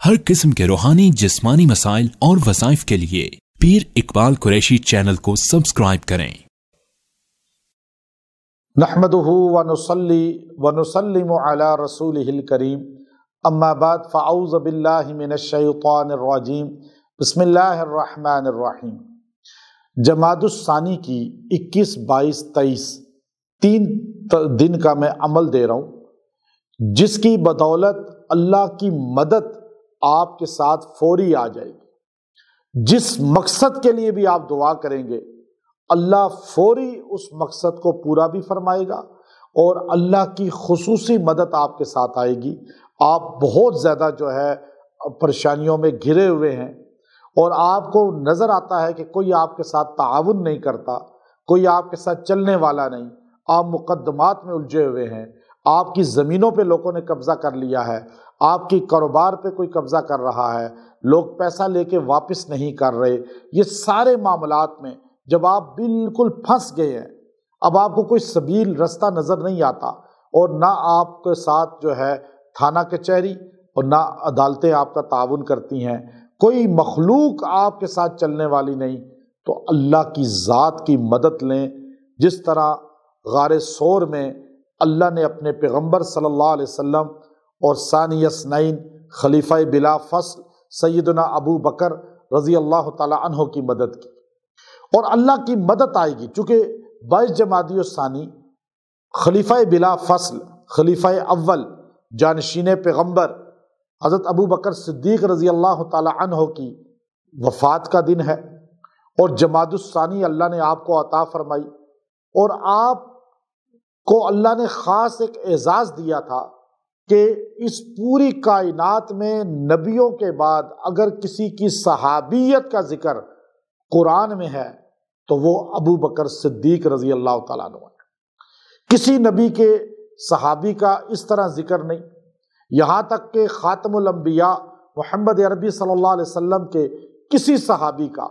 हर किस्म के रूहानी जिस्मानी मसाइल और वज़ाइफ के लिए पीर इकबाल कुरैशी चैनल को सब्सक्राइब करें। नहमदुहु व नुसल्ली व नुसल्लिमु अला रसूलिहिल करीम, अम्मा बाद फ़अऊज़ु बिल्लाहि मिनश शैतानिर रजीम, बिस्मिल्लाहिर रहमानिर रहीम। जमादुस सानी की 21, 22, 23 3 दिन का मैं अमल दे रहा हूँ, जिसकी बदौलत अल्लाह की मदद आपके साथ फौरी आ जाएगी। जिस मकसद के लिए भी आप दुआ करेंगे, अल्लाह फौरी उस मकसद को पूरा भी फरमाएगा और अल्लाह की खुसूसी मदद आपके साथ आएगी। आप बहुत ज़्यादा जो है परेशानियों में घिरे हुए हैं और आपको नज़र आता है कि कोई आपके साथ ताउन नहीं करता, कोई आपके साथ चलने वाला नहीं, आप मुकद्दमात में उलझे हुए हैं, आपकी ज़मीनों पे लोगों ने कब्ज़ा कर लिया है, आपकी कारोबार पे कोई कब्ज़ा कर रहा है, लोग पैसा लेके वापस नहीं कर रहे। ये सारे मामलात में जब आप बिल्कुल फंस गए हैं, अब आपको कोई सबील रास्ता नज़र नहीं आता और ना आपके साथ जो है थाना कचहरी और ना अदालतें आपका ताउन करती हैं, कोई मखलूक आपके साथ चलने वाली नहीं, तो अल्लाह की ज़ात की मदद लें। जिस तरह गारे सौर में अल्लाह ने अपने पैगम्बर सल्लल्लाहु अलैहि वसल्लम और सानी यसनैन खलीफा बिला फसल सैयदना अबू बकर रज़ी अल्लाह ताला अन्हो की मदद की, और अल्लाह की मदद आएगी। चूँकि 22 जमादी सानी खलीफा बिला फसल, खलीफा अव्वल जानशीन पैगम्बर हज़रत अबू बकर सिद्दीक़ रज़ी अल्लाह ताला अन्हो की वफ़ात का दिन है, और जमादुस सानी अल्लाह ने आपको अता फरमाई, और आपको अल्लाह ने ख़ास एक एजाज़ दिया था कि इस पूरी कायनात में नबियों के बाद अगर किसी की सहाबियत का जिक्र कुरान में है तो वो अबू बकर सिद्दीक़ रज़ी अल्लाह ताला अन्हु है। किसी नबी के सहाबी का इस तरह जिक्र नहीं, यहाँ तक कि ख़ातमुल अंबिया मुहम्मद अरबी सल्लल्लाहु अलैहि वसल्लम के किसी सहाबी का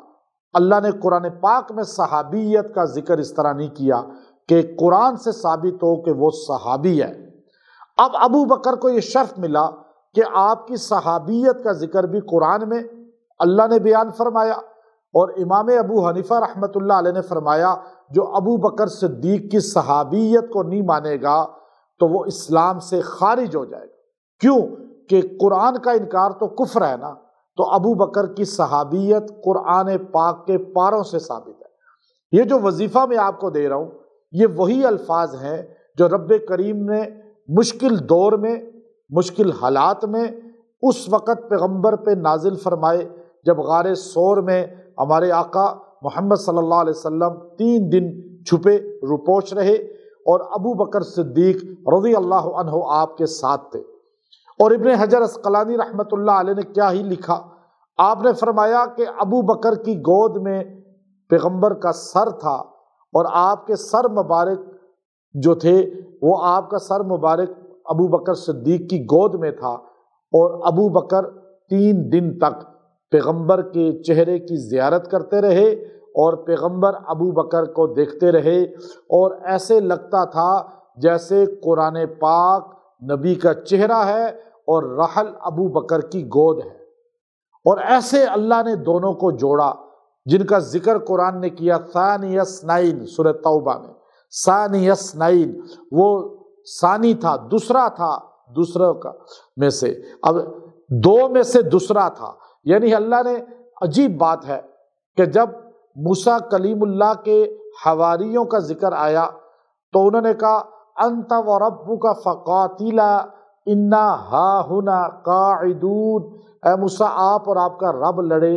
अल्लाह ने कुरान पाक में सहाबियत का जिक्र इस तरह नहीं किया कि कुरान से साबित हो कि वो सहाबी है। अब अबू बकर को ये शर्फ मिला कि आपकी सहाबियत का जिक्र भी कुरान में अल्लाह ने बयान फरमाया, और इमाम अबू हनीफा रहमतुल्लाह अलैह ने फरमाया जो अबू बकर सिद्दीक़ की सहाबियत को नहीं मानेगा तो वो इस्लाम से खारिज हो जाएगा। क्यों कि कुरान का इनकार तो कुफ्र है ना, तो अबू बकर की सहाबियत कुरान पाक के पारों से साबित है। ये जो वजीफ़ा मैं आपको दे रहा हूँ, ये वही अल्फाज हैं जो रब्बे करीम ने मुश्किल दौर में, मुश्किल हालात में उस वक़्त पैगम्बर पे नाजिल फरमाए जब गारे सौर में हमारे आका मोहम्मद सल्लल्लाहु अलैहि वसल्लम 3 दिन छुपे रुपोश रहे और अबू बकर सिद्दीक़ रज़ी अल्लाह अन्हु आपके साथ थे। और इब्ने हजर अस्क़लानी रहमतुल्लाह अलैह ने क्या ही लिखा, आपने फरमाया कि अबू बकर की गोद में पैगम्बर का सर था और आपके सर मुबारक जो थे वो आपका सर मुबारक अबू बकर सिद्दीक़ की गोद में था, और अबू बकर 3 दिन तक पैगम्बर के चेहरे की ज़ियारत करते रहे और पैगम्बर अबू बकर को देखते रहे, और ऐसे लगता था जैसे कुरान पाक नबी का चेहरा है और रहल अबू बकर की गोद है। और ऐसे अल्लाह ने दोनों को जोड़ा जिनका जिक्र कुरान ने किया सानी यसनैन सूरह तौबा में। सानी यसनैन वो सानी था, दूसरा था, दूसरों का में से, अब 2 में से दूसरा था। यानी अल्लाह ने, अजीब बात है कि जब मूसा कलीमुल्लाह के हवारियों का जिक्र आया तो उन्होंने कहा अंत व रब्बुका फ़क़ातिला इन्ना हाहुना क़ाइदून, ऐ मूसा आप और आपका रब लड़े,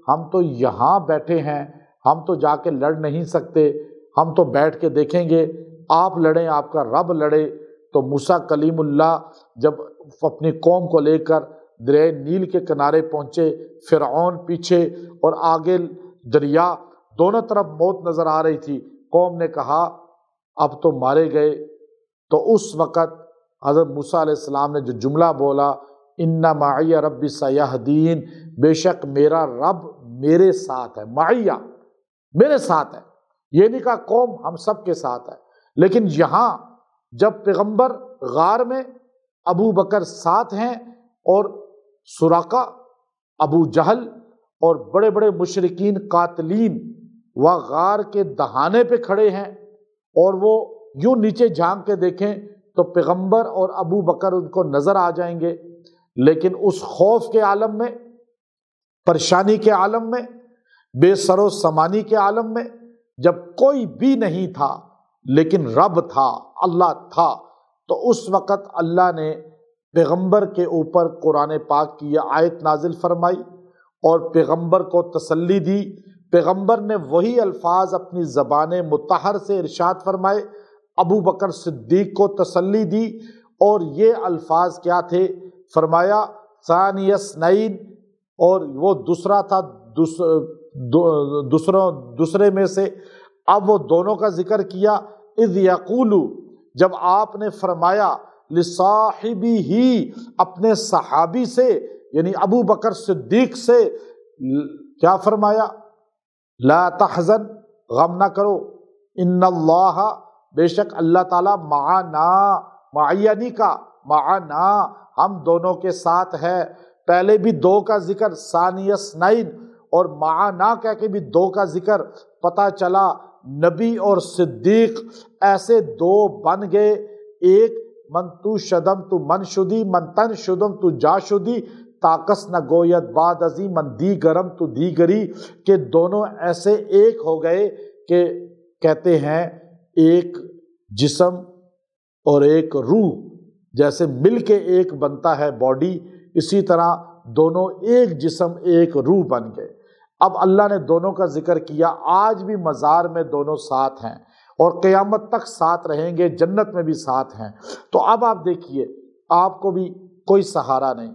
हम तो यहाँ बैठे हैं, हम तो जाके लड़ नहीं सकते, हम तो बैठ के देखेंगे, आप लड़ें, आपका रब लड़े। तो मूसा कलीमुल्लाह जब अपनी कौम को लेकर दरिया नील के किनारे पहुँचे, फ़िरऔन पीछे और आगे दरिया, दोनों तरफ मौत नज़र आ रही थी, कौम ने कहा अब तो मारे गए। तो उस वक़्त हज़रत मूसा अलैहिस्सलाम ने जो जुमला बोला, इन्ना माइया रब्बी सयहदीन, बेशक मेरा रब मेरे साथ है, माइया मेरे साथ है, ये नहीं कहा कौम हम सब के साथ है। लेकिन यहाँ जब पैगम्बर गार में अबू बकर साथ हैं और سراقہ، ابو جہل اور بڑے بڑے مشرکین قاتلین وہ غار کے دہانے پہ کھڑے ہیں، اور وہ یوں نیچے جھانک کے دیکھیں تو پیغمبر اور ابو بکر ان کو نظر آ جائیں گے، لیکن اس خوف کے عالم میں، پریشانی کے عالم میں، بے سر و سامانی کے عالم میں، جب کوئی بھی نہیں تھا لیکن رب تھا، اللہ تھا، تو اس وقت اللہ نے پیغمبر کے اوپر قرآن پاک کی یہ آیت نازل فرمائی اور پیغمبر کو تسلی دی۔ پیغمبر نے وہی الفاظ اپنی زبان مطہر سے ارشاد فرمائے، ابو بکر صدیق کو تسلی دی، اور یہ الفاظ کیا تھے؟ فرمایا ثانی اثنین، اور وہ دوسرا تھا دوسرے میں سے، اب وہ دونوں کا ذکر کیا۔ اذ یقول، جب آپ نے فرمایا لصاحبی ہی، اپنے صحابی سے یعنی ابو بکر صدیق سے، کیا فرمایا؟ لا تحزن، غم نہ کرو، ان اللہ، بے شک اللہ تعالیٰ، معنا، معینی کا معنا، ہم دونوں کے ساتھ ہے۔ پہلے بھی دو کا ذکر ثانی اثنین، اور معنا کہہ کے بھی دو کا ذکر، پتہ چلا نبی اور صدیق ایسے دو بن گئے، ایک من تو شدم تو من شدی، من تن شدم تو جا شدی، تاکس نہ گوید بعد ازی من دی گرم تو دی گری، کہ دونوں ایسے ایک ہو گئے کہ کہتے ہیں ایک جسم اور ایک روح جیسے مل کے ایک بنتا ہے باڈی، اسی طرح دونوں ایک جسم ایک روح بن گئے۔ اب اللہ نے دونوں کا ذکر کیا، آج بھی مزار میں دونوں ساتھ ہیں اور قیامت تک ساتھ رہیں گے، جنت میں بھی ساتھ ہیں۔ تو اب آپ دیکھیے، آپ کو بھی کوئی سہارا نہیں،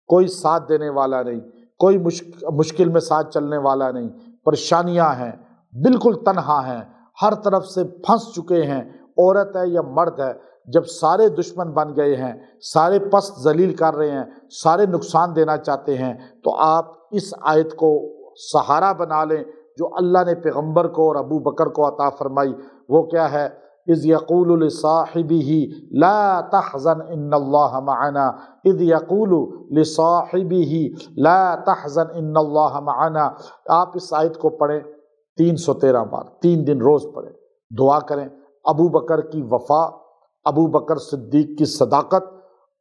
کوئی ساتھ دینے والا نہیں، کوئی مشکل میں ساتھ چلنے والا نہیں، پریشانیاں ہیں، بالکل تنہا ہیں، ہر طرف سے پھنس چکے ہیں، عورت ہے یا مرد ہے، جب سارے دشمن بن گئے ہیں، سارے پست ذلیل کر رہے ہیں، سارے نقصان دینا چاہتے ہیں، تو آپ اس آیت کو سہارا بنا لیں جو اللہ نے پیغمبر کو اور ابو بکر کو عطا فرمائی۔ وہ کیا ہے؟ اذ یقول لصاحبہ لا تحزن ان اللہ معنا، اذ یقول لصاحبہ لا تحزن ان اللہ معنا۔ آپ اس آیت کو پڑھیں 313 بار، 3 دن روز پڑھیں، دعا کریں۔ ابو بکر کی وفا، ابو بکر صدیق کی صداقت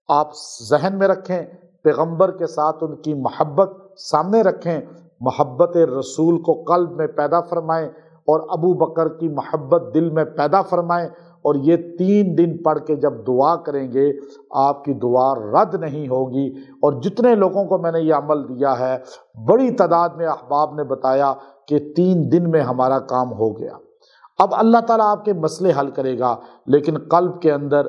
آپ ذہن میں رکھیں، پیغمبر کے ساتھ ان کی محبت سامنے رکھیں، محبت رسول کو قلب میں پیدا فرمائیں اور ابو بکر کی محبت دل میں پیدا فرمائیں، اور یہ 3 دن پڑھ کے جب دعا کریں گے آپ کی دعا رد نہیں ہوگی۔ اور جتنے لوگوں کو میں نے یہ عمل دیا ہے، بڑی تعداد میں احباب نے بتایا کہ 3 دن میں ہمارا کام ہو گیا۔ اب اللہ تعالیٰ آپ کے مسئلے حل کرے گا، لیکن قلب کے اندر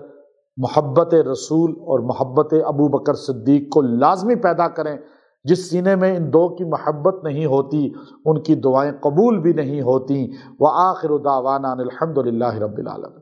محبت رسول اور محبت ابو بکر صدیق کو لازمی پیدا کریں۔ جس سینے میں ان دو کی محبت نہیں ہوتی، ان کی دعائیں قبول بھی نہیں ہوتی۔ وآخر دعوانا الحمد للہ رب العالمین۔